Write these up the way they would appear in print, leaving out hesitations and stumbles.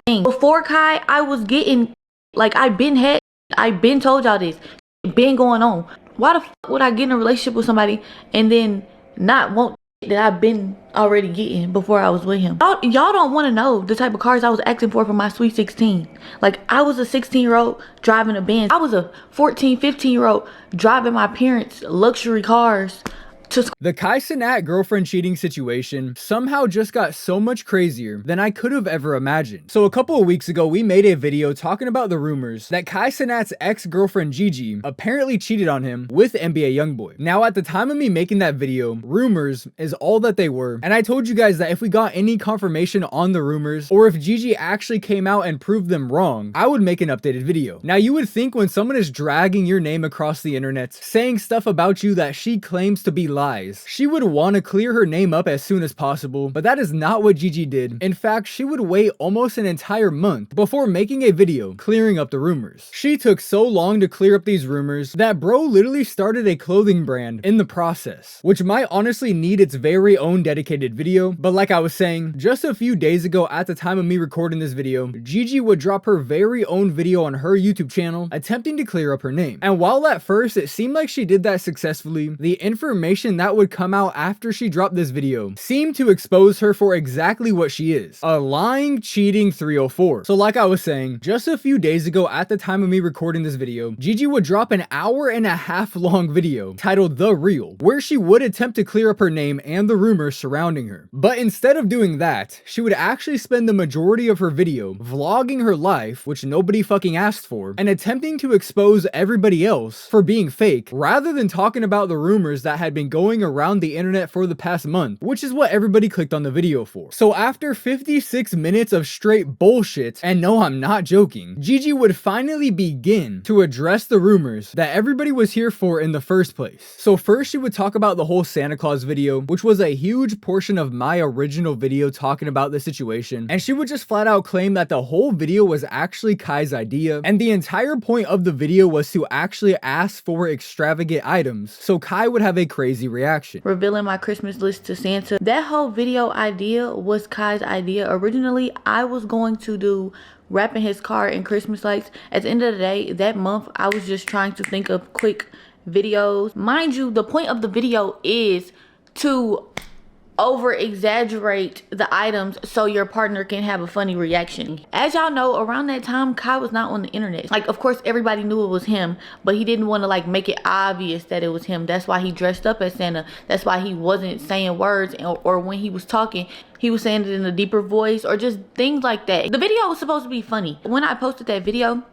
thing. Before Kai, I was getting, like, I been told y'all this. Been going on. Why the fuck would I get in a relationship with somebody and then not want that I've been already getting before I was with him? Y'all don't want to know the type of cars I was asking for my sweet 16. Like, I was a 16-year-old driving a Benz. I was a 14, 15-year-old driving my parents' luxury cars. The Cenat girlfriend cheating situation somehow just got so much crazier than I could have ever imagined. So a couple of weeks ago, we made a video talking about the rumors that Cenat's ex-girlfriend Gigi apparently cheated on him with NBA Youngboy. Now, at the time of me making that video, rumors is all that they were, and I told you guys that if we got any confirmation on the rumors, or if Gigi actually came out and proved them wrong, I would make an updated video. Now, you would think when someone is dragging your name across the internet, saying stuff about you that she claims to be lies, she would want to clear her name up as soon as possible, but that is not what Gigi did. In fact, she would wait almost an entire month before making a video clearing up the rumors. She took so long to clear up these rumors that bro literally started a clothing brand in the process, which might honestly need its very own dedicated video. But like I was saying, just a few days ago at the time of me recording this video, Gigi would drop her very own video on her YouTube channel attempting to clear up her name. And while at first it seemed like she did that successfully, the information that would come out after she dropped this video seemed to expose her for exactly what she is, a lying, cheating 304. So like I was saying, just a few days ago at the time of me recording this video, Gigi would drop an hour-and-a-half long video titled The Real, where she would attempt to clear up her name and the rumors surrounding her. But instead of doing that, she would actually spend the majority of her video vlogging her life, which nobody fucking asked for, and attempting to expose everybody else for being fake, rather than talking about the rumors that had been going around the internet for the past month, which is what everybody clicked on the video for. So after 56 minutes of straight bullshit, and no, I'm not joking, Gigi would finally begin to address the rumors that everybody was here for in the first place. So first she would talk about the whole Santa Claus video, which was a huge portion of my original video talking about the situation, and she would just flat out claim that the whole video was actually Kai's idea, and the entire point of the video was to actually ask for extravagant items so Kai would have a crazy reaction. Revealing my Christmas list to Santa. That whole video idea was Kai's idea. Originally, I was going to do wrapping his car in Christmas lights. At the end of the day, that month, I was just trying to think of quick videos. Mind you, the point of the video is to over exaggerate the items so your partner can have a funny reaction. As y'all know, around that time, Kai was not on the internet. Like, of course, everybody knew it was him, but he didn't want to like make it obvious that it was him. That's why he dressed up as Santa. That's why he wasn't saying words, or when he was talking, he was saying it in a deeper voice, or just things like that. The video was supposed to be funny. When I posted that video,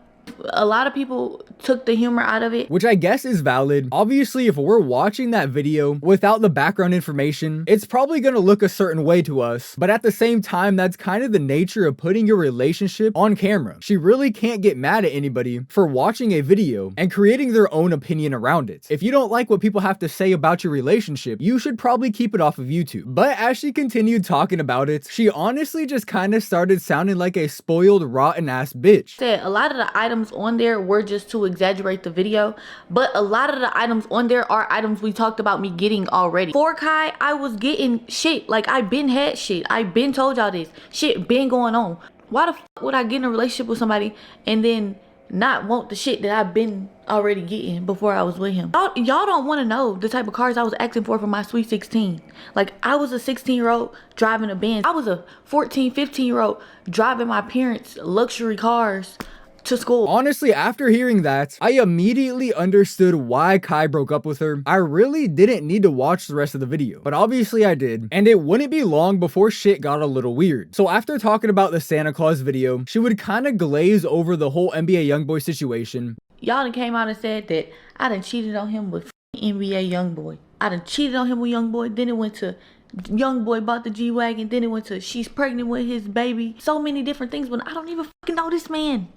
a lot of people took the humor out of it, which I guess is valid. Obviously, if we're watching that video without the background information, it's probably gonna look a certain way to us, but at the same time, that's kind of the nature of putting your relationship on camera. She really can't get mad at anybody for watching a video and creating their own opinion around it. If you don't like what people have to say about your relationship, you should probably keep it off of YouTube. But as she continued talking about it, she honestly just kind of started sounding like a spoiled, rotten ass bitch. Said a lot of the items on there were just to exaggerate the video, but a lot of the items on there are items we talked about me getting already. For Kai, I was getting shit. Like, I been had shit. I been told y'all this. Shit been going on. Why the fuck would I get in a relationship with somebody and then not want the shit that I've been already getting before I was with him? Y'all don't want to know the type of cars I was asking for my sweet 16. Like, I was a 16-year-old driving a Benz. I was a 14, 15-year-old driving my parents' luxury cars to school. Honestly, after hearing that, I immediately understood why Kai broke up with her. I really didn't need to watch the rest of the video, but obviously I did, and it wouldn't be long before shit got a little weird. So after talking about the Santa Claus video, she would kind of glaze over the whole NBA Youngboy situation. Y'all done came out and said that I done cheated on him with NBA Youngboy. I done cheated on him with Youngboy, then it went to Youngboy bought the G-Wagon, then it went to she's pregnant with his baby. So many different things, but I don't even fucking know this man.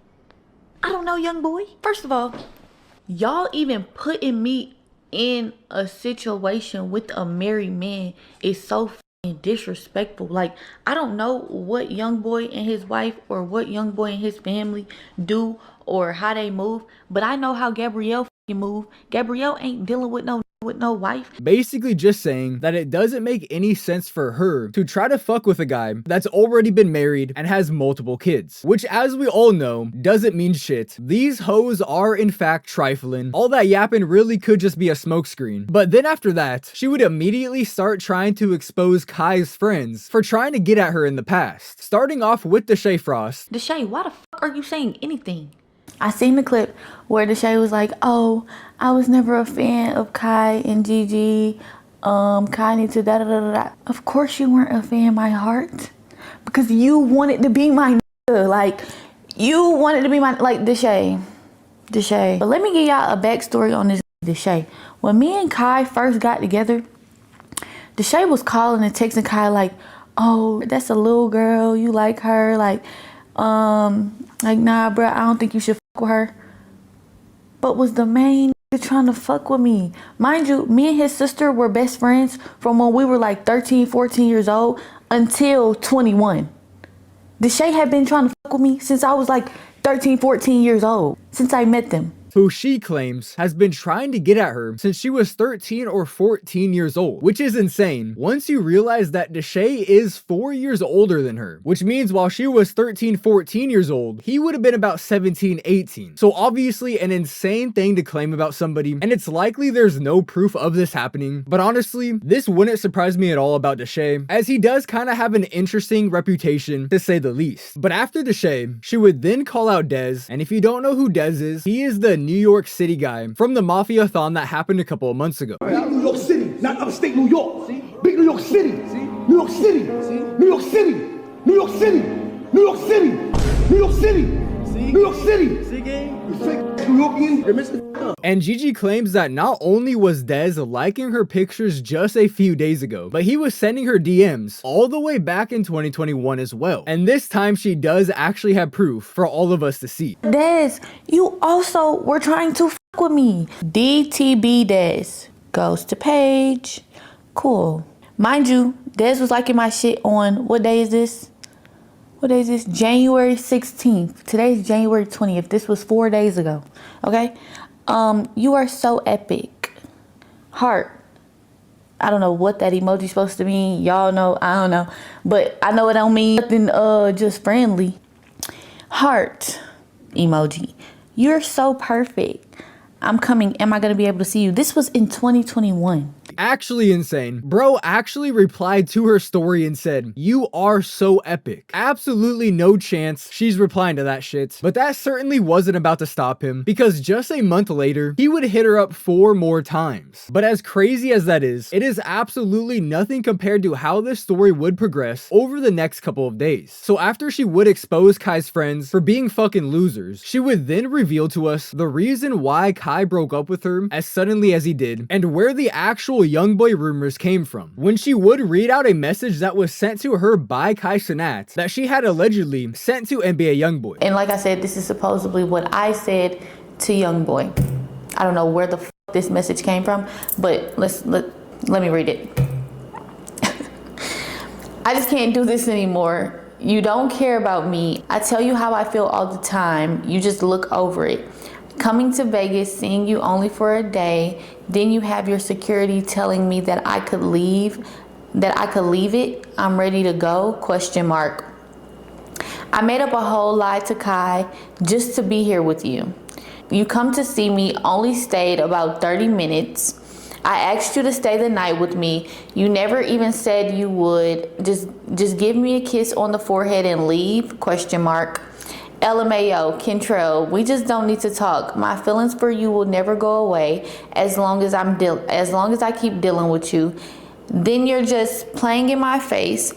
I don't know Youngboy. First of all, y'all even putting me in a situation with a married man is so fucking disrespectful. Like, I don't know what Youngboy and his wife or what Youngboy and his family do or how they move, but I know how Gabrielle fucking move. Gabrielle ain't dealing with no with no wife. Basically just saying that it doesn't make any sense for her to try to fuck with a guy that's already been married and has multiple kids, which as we all know doesn't mean shit. These hoes are in fact trifling. All that yapping really could just be a smokescreen. But then after that, she would immediately start trying to expose Kai's friends for trying to get at her in the past, starting off with Deshae Frost. Deshae, why the fuck are you saying anything? I seen the clip where Deshae was like, oh, I was never a fan of Kai and Gigi. Kai needs to da da da da. Of course you weren't a fan, my heart. Because you wanted to be my nigga. Like, you wanted to be my, like, Deshae. But let me give y'all a backstory on this Deshae. When me and Kai first got together, Deshae was calling and texting Kai like, oh, that's a little girl, you like her, like, nah, bro, I don't think you should fuck with her. But was the main nigga trying to fuck with me. Mind you, me and his sister were best friends from when we were like 13, 14 years old until 21. Deshae had been trying to fuck with me since I was like 13, 14 years old, since I met them. Who she claims has been trying to get at her since she was 13 or 14 years old, which is insane once you realize that Deshae is 4 years older than her, which means while she was 13, 14 years old, he would have been about 17, 18. So obviously an insane thing to claim about somebody, and it's likely there's no proof of this happening, but honestly, this wouldn't surprise me at all about Deshae, as he does kind of have an interesting reputation to say the least. But after Deshae, she would then call out Dez, and if you don't know who Dez is, he is the New York City guy from the Mafia-thon that happened a couple of months ago. New York City, not upstate New York. See? Big New York City. See? New York City. See? New York City. New York City. New York City. New York City. See? New York City. See, gang? You fake New Yorkian, you're missing. And Gigi claims that not only was Dez liking her pictures just a few days ago, but he was sending her DMs all the way back in 2021 as well. And this time she does actually have proof for all of us to see. Dez, you also were trying to fuck with me. DTB Dez goes to page. Cool. Mind you, Dez was liking my shit on, what day is this? What day is this? January 16th. Today's January 20th. This was 4 days ago. Okay? You are so epic. Heart. I don't know what that emoji's supposed to mean. Y'all know, I don't know. But I know it don't mean nothing just friendly. Heart emoji. You're so perfect. I'm coming. Am I going to be able to see you? This was in 2021. Actually insane. Bro actually replied to her story and said, you are so epic. Absolutely no chance she's replying to that shit. But that certainly wasn't about to stop him, because just a month later, he would hit her up 4 more times. But as crazy as that is, it is absolutely nothing compared to how this story would progress over the next couple of days. So after she would expose Kai's friends for being fucking losers, she would then reveal to us the reason why Kai broke up with her as suddenly as he did, and where the actual YoungBoy rumors came from, when she would read out a message that was sent to her by Kai Cenat that she had allegedly sent to NBA YoungBoy. And like I said, this is supposedly what I said to YoungBoy. I don't know where the this message came from, but let me read it. I just can't do this anymore. You don't care about me. I tell you how I feel all the time. You just look over it. Coming to Vegas, seeing you only for a day, then you have your security telling me that I could leave it. I'm ready to go, question mark. I made up a whole lie to Kai just to be here with you. You come to see me, only stayed about 30 minutes. I asked you to stay the night with me. You never even said you would. Just give me a kiss on the forehead and leave, question mark. LMAO, Kentrell, we just don't need to talk. My feelings for you will never go away as long as I keep dealing with you. Then you're just playing in my face.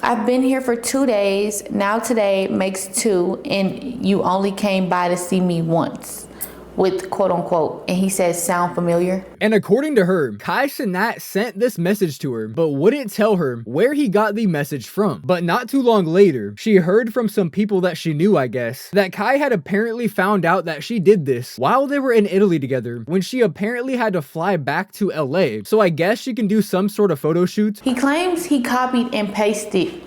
I've been here for 2 days. Now today makes 2, and you only came by to see me once. With quote unquote, and he says, sound familiar? And according to her, Kai Cenat sent this message to her, but wouldn't tell her where he got the message from. But not too long later, she heard from some people that she knew, I guess, that Kai had apparently found out that she did this while they were in Italy together, when she apparently had to fly back to LA. So I guess she can do some sort of photo shoot. He claims he copied and pasted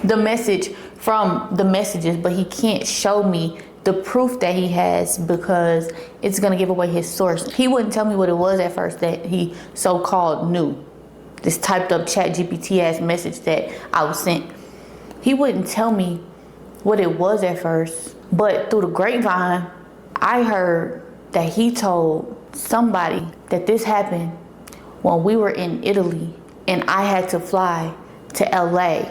the message from the messages, but he can't show me the proof that he has, because it's gonna give away his source. He wouldn't tell me what it was at first that he so-called knew. This typed up ChatGPT ass message that I was sent. He wouldn't tell me what it was at first, but through the grapevine, I heard that he told somebody that this happened when we were in Italy and I had to fly to LA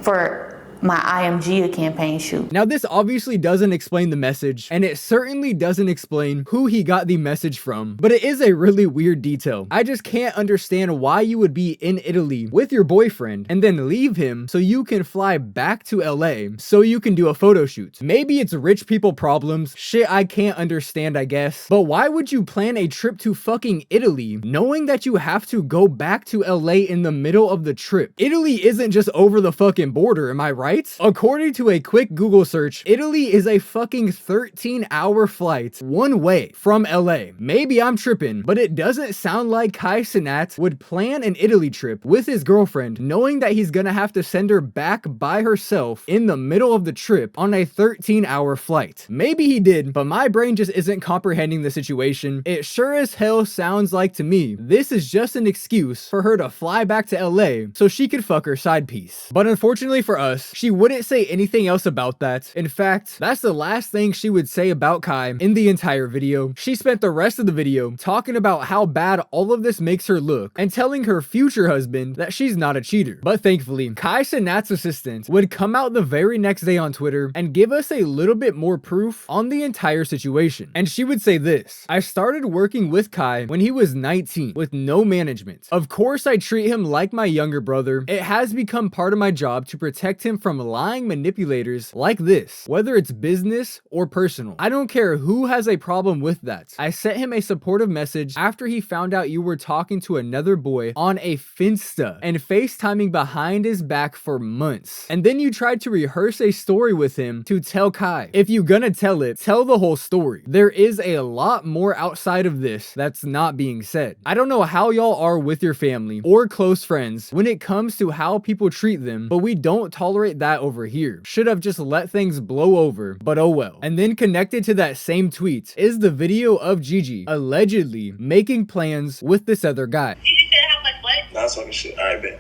for my IMG campaign shoot. Now this obviously doesn't explain the message, and it certainly doesn't explain who he got the message from, but it is a really weird detail. I just can't understand why you would be in Italy with your boyfriend and then leave him so you can fly back to LA so you can do a photo shoot. Maybe it's rich people problems, shit I can't understand I guess, but why would you plan a trip to fucking Italy knowing that you have to go back to LA in the middle of the trip? Italy isn't just over the fucking border, am I right? According to a quick Google search, Italy is a fucking 13-hour flight one way from LA. Maybe I'm tripping, but it doesn't sound like Kai Cenat would plan an Italy trip with his girlfriend knowing that he's gonna have to send her back by herself in the middle of the trip on a 13-hour flight. Maybe he did, but my brain just isn't comprehending the situation. It sure as hell sounds like to me this is just an excuse for her to fly back to LA so she could fuck her side piece. But unfortunately for us, she wouldn't say anything else about that. In fact, that's the last thing she would say about Kai in the entire video. She spent the rest of the video talking about how bad all of this makes her look and telling her future husband that she's not a cheater. But thankfully, Kai Cenat's assistant would come out the very next day on Twitter and give us a little bit more proof on the entire situation. And she would say this: I started working with Kai when he was 19 with no management. Of course, I treat him like my younger brother. It has become part of my job to protect him from lying manipulators like this, whether it's business or personal. I don't care who has a problem with that. I sent him a supportive message after he found out you were talking to another boy on a Finsta and FaceTiming behind his back for months. And then you tried to rehearse a story with him to tell Kai. If you're gonna tell it, tell the whole story. There is a lot more outside of this that's not being said. I don't know how y'all are with your family or close friends when it comes to how people treat them, but we don't tolerate that over here. Should have just let things blow over, but oh well. And then connected to that same tweet is the video of Gigi allegedly making plans with this other guy. Gigi said how much what? Nah, talking shit. Alright, bet.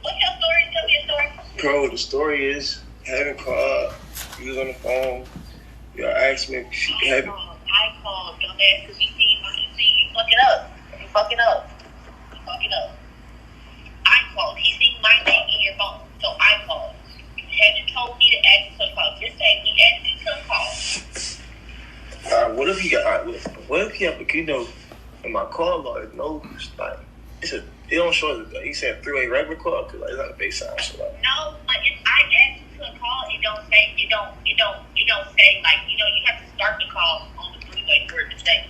What's your story? Tell me your story. Bro, the story is, having called, you was on the phone, you asked me if she had. I called, dumbass, because you fucking up. You fucking up. You fucking up. I called. He seen my name in your phone, so I called. You hadn't told me to ask you to call. Just say he asked you to call. Alright, what if he got, alright, what if he have, you know, in my call log, no, like, it don't show, he said 3-way regular call, because like, it's not a base sign, so like. No, but if I ask you to call, it don't say, it don't say, like, you have to start the call on the 3-way for it to say.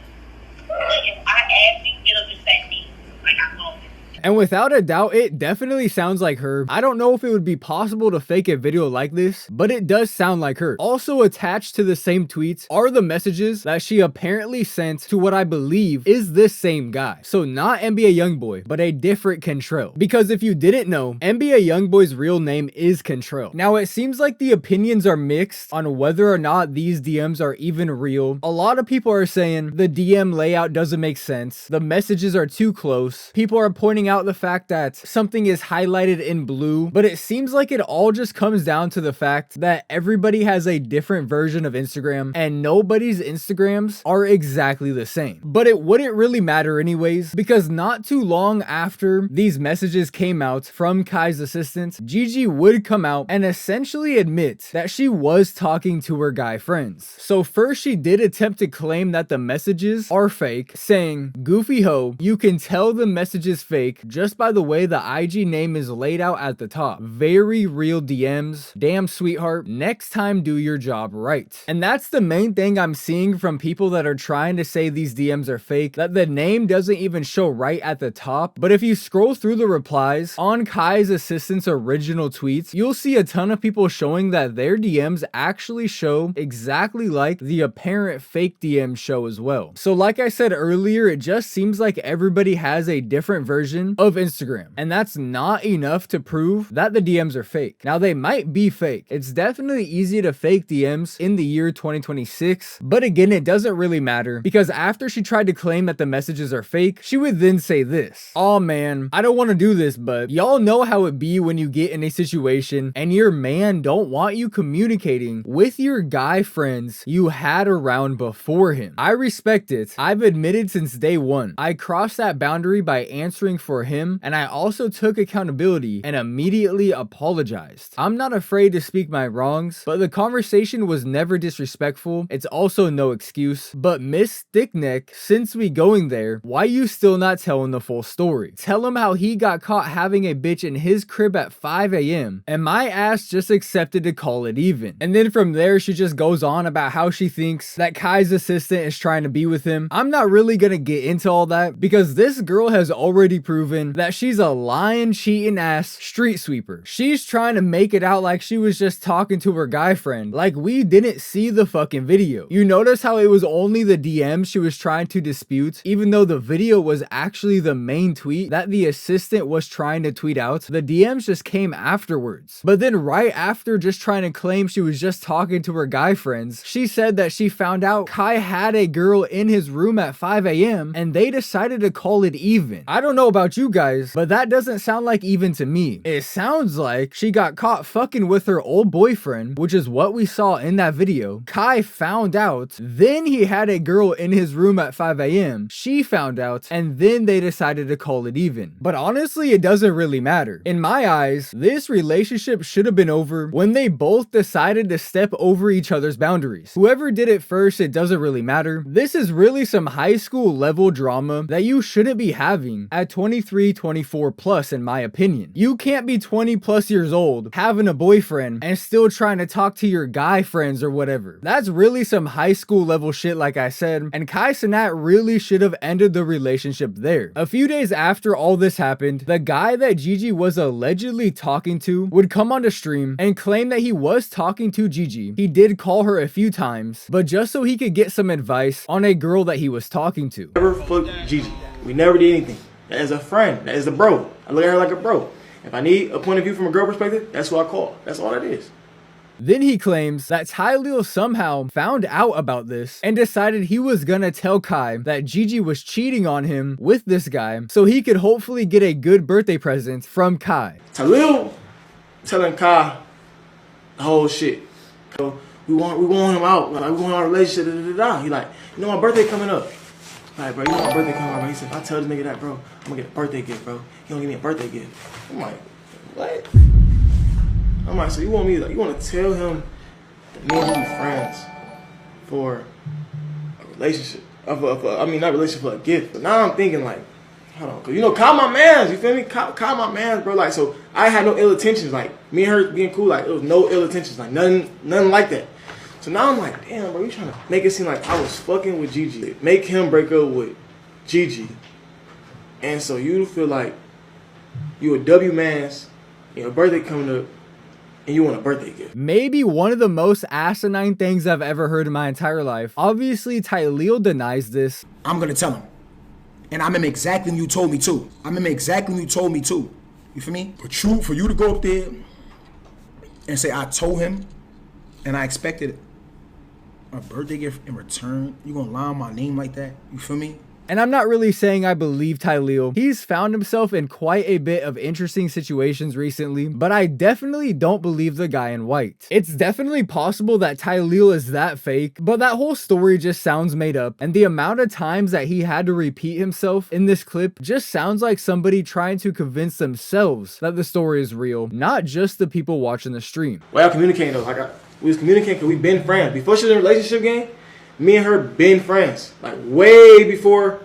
But if I ask you, it'll just say me, like I called you. And without a doubt, it definitely sounds like her. I don't know if it would be possible to fake a video like this, but it does sound like her. Also attached to the same tweets are the messages that she apparently sent to what I believe is this same guy. So not NBA Youngboy, but a different Contrell. Because if you didn't know, NBA Youngboy's real name is Contrell. Now it seems like the opinions are mixed on whether or not these DMs are even real. A lot of people are saying the DM layout doesn't make sense. The messages are too close. People are pointing out the fact that something is highlighted in blue, but it seems like it all just comes down to the fact that everybody has a different version of Instagram and nobody's Instagrams are exactly the same. But it wouldn't really matter anyways, because not too long after these messages came out from Kai's assistant, Gigi would come out and essentially admit that she was talking to her guy friends. So first she did attempt to claim that the messages are fake, saying, "Goofy ho, you can tell the message is fake just by the way the IG name is laid out at the top. Very real DMs. Damn sweetheart, next time do your job right." And that's the main thing I'm seeing from people that are trying to say these DMs are fake, that the name doesn't even show right at the top. But if you scroll through the replies on Kai's assistant's original tweets, you'll see a ton of people showing that their DMs actually show exactly like the apparent fake DMs show as well. So like I said earlier, it just seems like everybody has a different version version of Instagram. And that's not enough to prove that the DMs are fake. Now, they might be fake. It's definitely easy to fake DMs in the year 2026, but again, it doesn't really matter because after she tried to claim that the messages are fake, she would then say this: "Oh man, I don't want to do this, but y'all know how it be when you get in a situation and your man don't want you communicating with your guy friends you had around before him. I respect it. I've admitted since day one. I crossed that boundary by answering for him, and I also took accountability and immediately apologized. I'm not afraid to speak my wrongs, but the conversation was never disrespectful. It's also no excuse. But Miss Thickneck, since we going there, why you still not telling the full story? Tell him how he got caught having a bitch in his crib at 5 a.m. and my ass just accepted to call it even." And then from there, she just goes on about how she thinks that Kai's assistant is trying to be with him. I'm not really gonna get into all that because this girl has already proven that she's a lying, cheating ass street sweeper. She's trying to make it out like she was just talking to her guy friend, like we didn't see the fucking video. You notice how it was only the DM she was trying to dispute, even though the video was actually the main tweet that the assistant was trying to tweet out. The DMs just came afterwards. But then right after just trying to claim she was just talking to her guy friends, she said that she found out Kai had a girl in his room at 5 a.m. and they decided to call it even. I don't know about you guys, but that doesn't sound like even to me. It sounds like she got caught fucking with her old boyfriend, which is what we saw in that video. Kai found out, then he had a girl in his room at 5 a.m. She found out, and then they decided to call it even. But honestly, it doesn't really matter. In my eyes, this relationship should have been over when they both decided to step over each other's boundaries. Whoever did it first, it doesn't really matter. This is really some high school level drama that you shouldn't be having at 23, 24 plus, in my opinion. You can't be 20 plus years old, having a boyfriend, and still trying to talk to your guy friends or whatever. That's really some high school level shit, like I said, and Cenat really should have ended the relationship there. A few days after all this happened, the guy that Gigi was allegedly talking to would come onto stream and claim that he was talking to Gigi. He did call her a few times, but just so he could get some advice on a girl that he was talking to. Never fucked Gigi. We never did anything. As a friend, as a bro, I look at her like a bro. If I need a point of view from a girl perspective, that's who I call. That's all it is. Then he claims that Tylil somehow found out about this and decided he was gonna tell Kai that Gigi was cheating on him with this guy so he could hopefully get a good birthday present from Kai. Tylil telling Kai the whole shit. So we want him out. Like, we want our relationship. Da, da, da, da. He like, you know my birthday coming up. Like, bro, you know my birthday coming up. He said, if I tell this nigga that, bro, I'm gonna get a birthday gift, bro. He don't give me a birthday gift. I'm like, what? I'm like, so you want me, like, you want to tell him that me and you be friends for a relationship? I mean, not relationship, for a gift. But now I'm thinking, like, hold on, cause you know, Kyle my mans, you feel me? Kyle my mans, bro. Like, so I had no ill intentions. Like, me and her being cool, like, it was no ill intentions, like nothing like that. So now I'm like, damn, bro, you trying to make it seem like I was fucking with Gigi, make him break up with Gigi, and so you feel like you a W mans, your birthday coming up, and you want a birthday gift. Maybe one of the most asinine things I've ever heard in my entire life. Obviously, Tylil denies this. I'm gonna tell him. And I remember exactly when you told me to. You feel me? But for you to go up there and say I told him and I expected a birthday gift in return, you gonna lie on my name like that? You feel me? And I'm not really saying I believe Tylil. He's found himself in quite a bit of interesting situations recently, but I definitely don't believe the guy in white. It's definitely possible that Tylil is that fake, but that whole story just sounds made up, and the amount of times that he had to repeat himself in this clip just sounds like somebody trying to convince themselves that the story is real, not just the people watching the stream. Well, I communicating though. Like we was communicating because we been friends. Before she was in a relationship game, me and her been friends. Like way before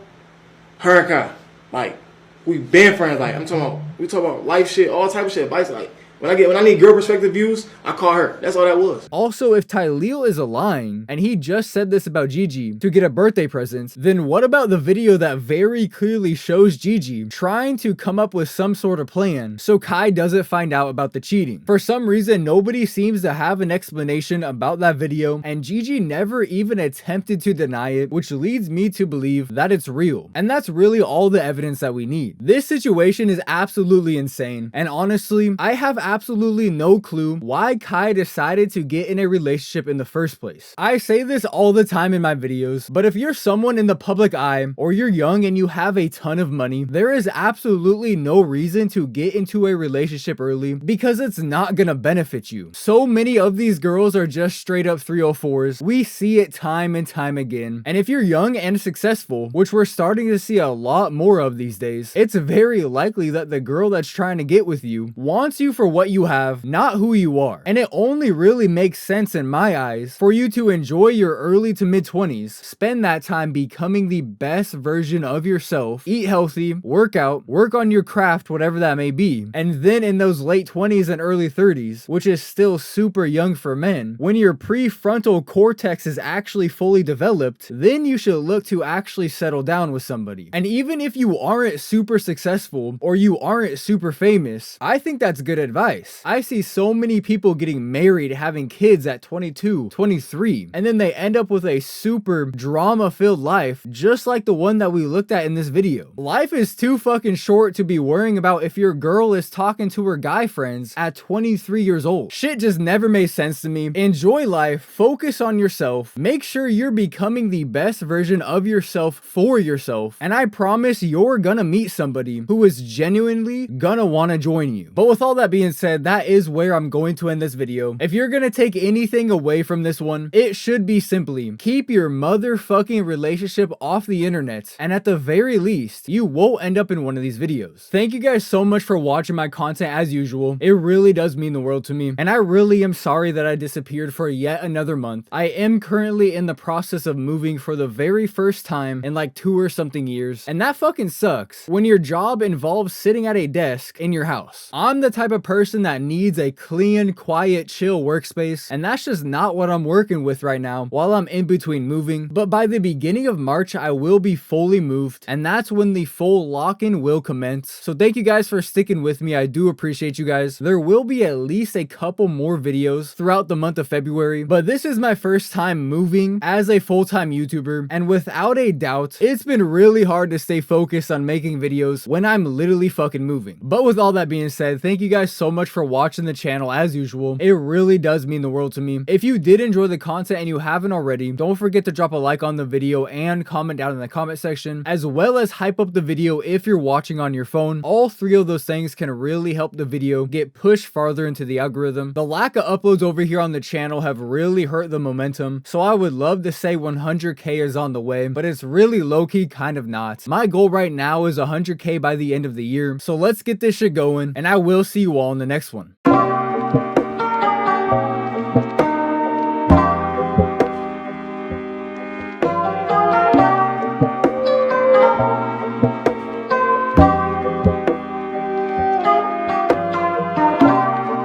her and Kai. Like we been friends. Like we talk about life shit, all type of shit. Like When I need girl perspective views, I call her. That's all that was. Also, if Tyleel is lying, and he just said this about Gigi to get a birthday present, then what about the video that very clearly shows Gigi trying to come up with some sort of plan so Kai doesn't find out about the cheating? For some reason, nobody seems to have an explanation about that video, and Gigi never even attempted to deny it, which leads me to believe that it's real. And that's really all the evidence that we need. This situation is absolutely insane, and honestly, I have absolutely no clue why Kai decided to get in a relationship in the first place. I say this all the time in my videos, but if you're someone in the public eye, or you're young and you have a ton of money, there is absolutely no reason to get into a relationship early because it's not gonna benefit you. So many of these girls are just straight up 304s. We see it time and time again. And if you're young and successful, which we're starting to see a lot more of these days, it's very likely that the girl that's trying to get with you wants you for what you have, not who you are. And it only really makes sense in my eyes for you to enjoy your early to mid 20s, spend that time becoming the best version of yourself, eat healthy, work out, work on your craft, whatever that may be. And then in those late 20s and early 30s, which is still super young for men, when your prefrontal cortex is actually fully developed, then you should look to actually settle down with somebody. And even if you aren't super successful or you aren't super famous, I think that's good advice. I see so many people getting married, having kids at 22, 23, and then they end up with a super drama-filled life just like the one that we looked at in this video. Life is too fucking short to be worrying about if your girl is talking to her guy friends at 23 years old. Shit just never made sense to me. Enjoy life, focus on yourself, make sure you're becoming the best version of yourself for yourself, and I promise you're gonna meet somebody who is genuinely gonna wanna join you. But with all that being said, that is where I'm going to end this video. If you're gonna take anything away from this one, it should be simply keep your motherfucking relationship off the internet, and at the very least, you won't end up in one of these videos. Thank you guys so much for watching my content as usual. It really does mean the world to me, and I really am sorry that I disappeared for yet another month. I am currently in the process of moving for the very first time in like 2 or something years, and that fucking sucks when your job involves sitting at a desk in your house. I'm the type of person that needs a clean, quiet, chill workspace, and that's just not what I'm working with right now while I'm in between moving. But by the beginning of March, I will be fully moved, and that's when the full lock-in will commence. So thank you guys for sticking with me. I do appreciate you guys. There will be at least a couple more videos throughout the month of February, but this is my first time moving as a full-time YouTuber, and without a doubt, it's been really hard to stay focused on making videos when I'm literally fucking moving. But with all that being said, thank you guys so much for watching the channel as usual. It really does mean the world to me. If you did enjoy the content and you haven't already, don't forget to drop a like on the video and comment down in the comment section, as well as hype up the video if you're watching on your phone. All three of those things can really help the video get pushed farther into the algorithm. The lack of uploads over here on the channel have really hurt the momentum, so I would love to say 100k is on the way, but it's really low-key kind of not. My goal right now is 100k by the end of the year, so let's get this shit going, and I will see you all in the next one.